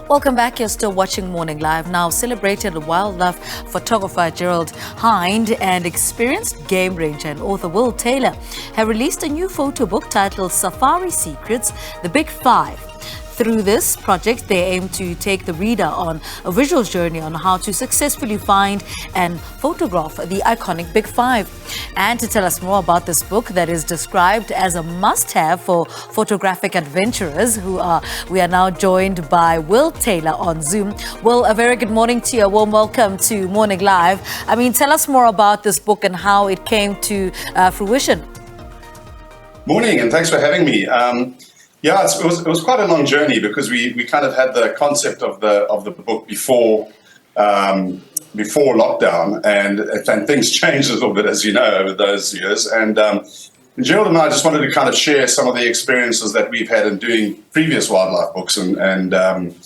Welcome back. You're still watching Morning Live. Now, celebrated wildlife photographer Gerald Hinde and experienced game ranger and author Will Taylor have released a new photo book titled Safari Secrets, The Big Five. Through this project, they aim to take the reader on a visual journey on how to successfully find and photograph the iconic Big Five. And to tell us more about this book that is described as a must-have for photographic adventurers, we are now joined by Will Taylor on Zoom. Will, a very good morning to you. A warm welcome to Morning Live. Tell us more about this book and how it came to fruition. Morning, and thanks for having me. Yeah, it was quite a long journey because we kind of had the concept of the book before lockdown, and things changed a little bit, as you know, over those years. And Gerald and I just wanted to kind of share some of the experiences that we've had in doing previous wildlife books, and bring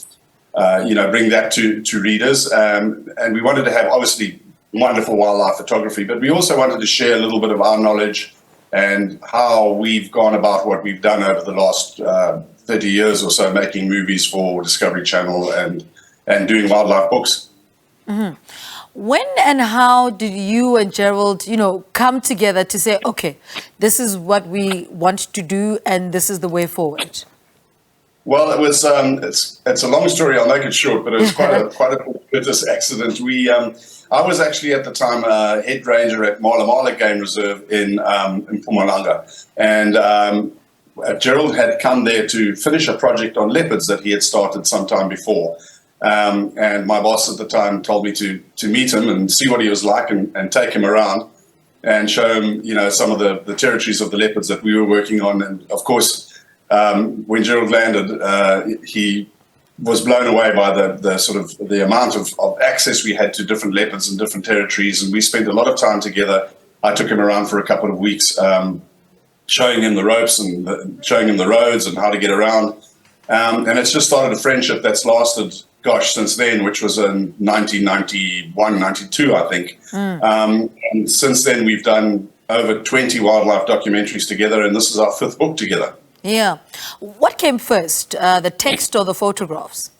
that to readers. And we wanted to have obviously wonderful wildlife photography, but we also wanted to share a little bit of our knowledge and how we've gone about what we've done over the last 30 years or so, making movies for Discovery Channel and doing wildlife books. Mm-hmm. When and how did you and Gerald, come together to say, okay, this is what we want to do and this is the way forward? Well, it was it's a long story. I'll make it short, but it was quite a fortuitous accident. I was actually at the time head ranger at Mala Game Reserve in Mpumalanga, and Gerald had come there to finish a project on leopards that he had started some time before. And my boss at the time told me to meet him and see what he was like and take him around and show him, some of the territories of the leopards that we were working on. And of course, when Gerald landed, he was blown away by the amount of access we had to different leopards in different territories, and we spent a lot of time together. I took him around for a couple of weeks, showing him the ropes and showing him the roads and how to get around. And it's just started a friendship that's lasted, since then, which was in 1991, 92, I think. And since then, we've done over 20 wildlife documentaries together, and this is our fifth book together. Yeah. What came first, the text or the photographs?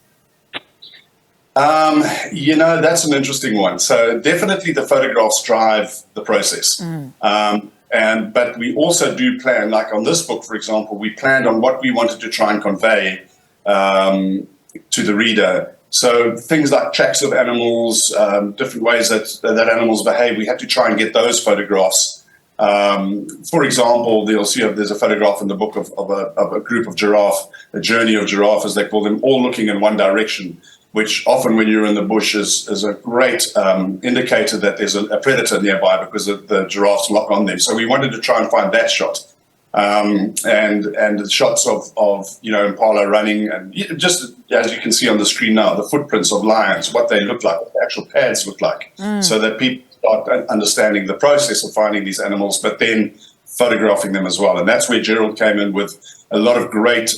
That's an interesting one. So definitely the photographs drive the process. But we also do plan, like on this book, for example, we planned on what we wanted to try and convey to the reader. So things like tracks of animals, different ways that animals behave, we had to try and get those photographs. For example, there's a photograph in the book of a group of giraffe, a journey of giraffe, as they call them, all looking in one direction, which often when you're in the bush is a great indicator that there's a predator nearby because the giraffes lock on them. So we wanted to try and find that shot. And the shots of impala running, and just as you can see on the screen now, the footprints of lions, what they look like, what the actual pads look like, so that people start understanding the process of finding these animals, but then photographing them as well. And that's where Gerald came in with a lot of great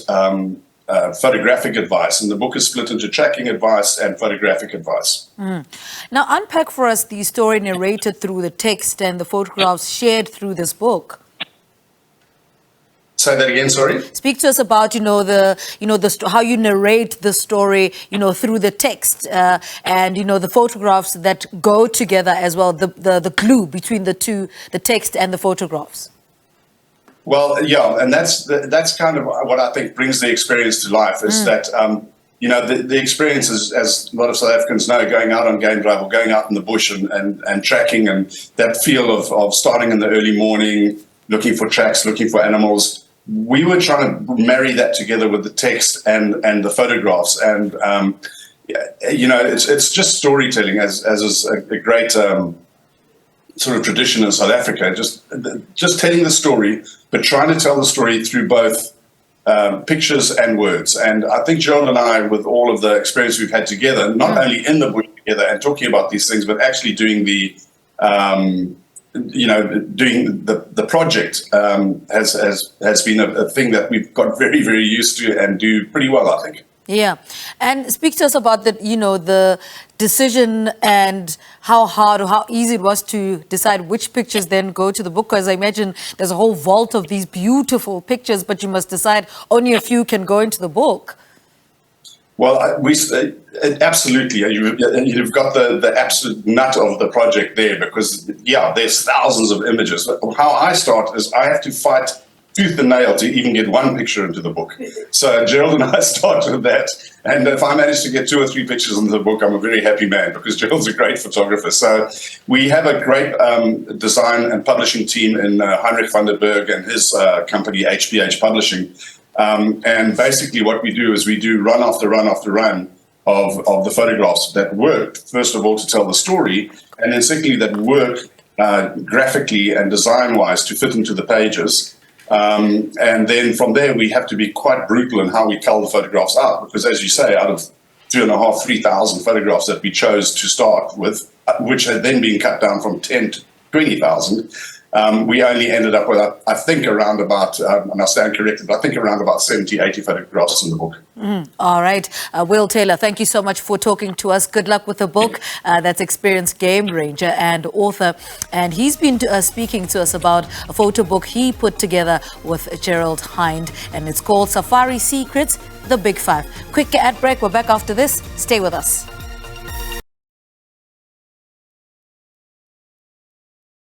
photographic advice. And the book is split into tracking advice and photographic advice. Now, unpack for us the story narrated through the text and the photographs shared through this book. Say that again, sorry? Speak to us about, how you narrate the story, through the text and, the photographs that go together as well, the glue between the two, the text and the photographs. Well, yeah, and that's kind of what I think brings the experience to life is that, the experience is, as a lot of South Africans know, going out on game drive or going out in the bush and tracking, and that feel of starting in the early morning, looking for tracks, looking for animals. We were trying to marry that together with the text and the photographs, and it's just storytelling, as is a great sort of tradition in South Africa. Just telling the story, but trying to tell the story through both pictures and words. And I think Gerald and I, with all of the experience we've had together, not only in the bush together and talking about these things, but actually doing doing the project has been a thing that we've got very, very used to and do pretty well, I think. Yeah. And speak to us about the decision and how hard or how easy it was to decide which pictures then go to the book. Because I imagine there's a whole vault of these beautiful pictures, but you must decide only a few can go into the book. Well, absolutely. You've got the absolute nut of the project there because, yeah, there's thousands of images. How I start is I have to fight tooth and nail to even get one picture into the book. So Gerald and I started with that. And if I manage to get 2 or 3 pictures into the book, I'm a very happy man because Gerald's a great photographer. So we have a great design and publishing team in Heinrich van der Berg and his company, HPH Publishing. And basically what we do is we do run after run after run of the photographs that work, first of all, to tell the story, and then secondly, that work graphically and design-wise to fit into the pages. And then from there, we have to be quite brutal in how we cull the photographs out, because as you say, out of 2,500, 3,000 photographs that we chose to start with, which had then been cut down from 10 to 20,000, we only ended up with, I think, around about, and I stand corrected, but I think around about 70, 80 photographs in the book. All right. Will Taylor, thank you so much for talking to us. Good luck with the book. That's experienced game ranger and author. And he's been speaking to us about a photo book he put together with Gerald Hinde. And it's called Safari Secrets, The Big Five. Quick ad break. We're back after this. Stay with us.